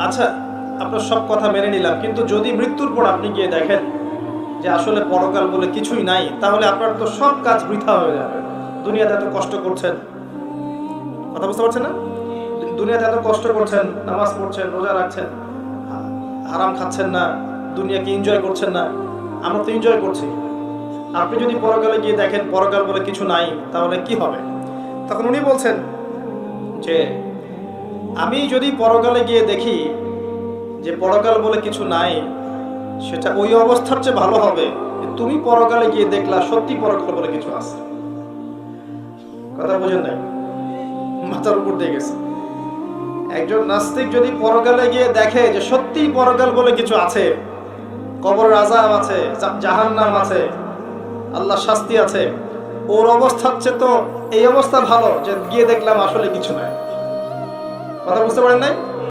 আচ্ছা, আপনার সব কথা মেনে নিলাম, কিন্তু যদি মৃত্যুর পর আপনি গিয়ে দেখেন যে আসলে পরকাল বলে কিছুই নাই, তাহলে আপনার তো সব কাজ বৃথা হয়ে যাবে। দুনিয়াতে এত কষ্ট করছেন, কথা বুঝতে পারছেন না? দুনিয়াতে এত কষ্ট করছেন, নামাজ পড়ছেন, রোজা রাখছেন, হারাম খাচ্ছেন না, দুনিয়াকে এনজয় করছেন না। আমরা তো এনজয় করছি। আপনি যদি পরকালে গিয়ে দেখেন পরকাল বলে কিছু নাই, তাহলে কি হবে? তখন উনি বলছেন যে আমি যদি পরকালে গিয়ে দেখি যে পরকাল বলে কিছু নাই, সেটা ওই অবস্থার চেয়ে ভালো হবে তুমি পরকালে গিয়ে দেখলা সত্যি পরকাল বলে কিছু আছে। কথা বুঝেন নাই? মাথার উপর দিয়ে গেছে। একজন নাস্তিক যদি পরকালে গিয়ে দেখে যে সত্যি পরকাল বলে কিছু আছে, কবরের আযাব আছে, জাহান্নাম আছে, আল্লাহ শাস্তি আছে, ওর অবস্থার চেয়ে তো এই অবস্থা ভালো যে গিয়ে দেখলাম আসলে কিছু নাই। কথা বুঝতে পারেন নাই?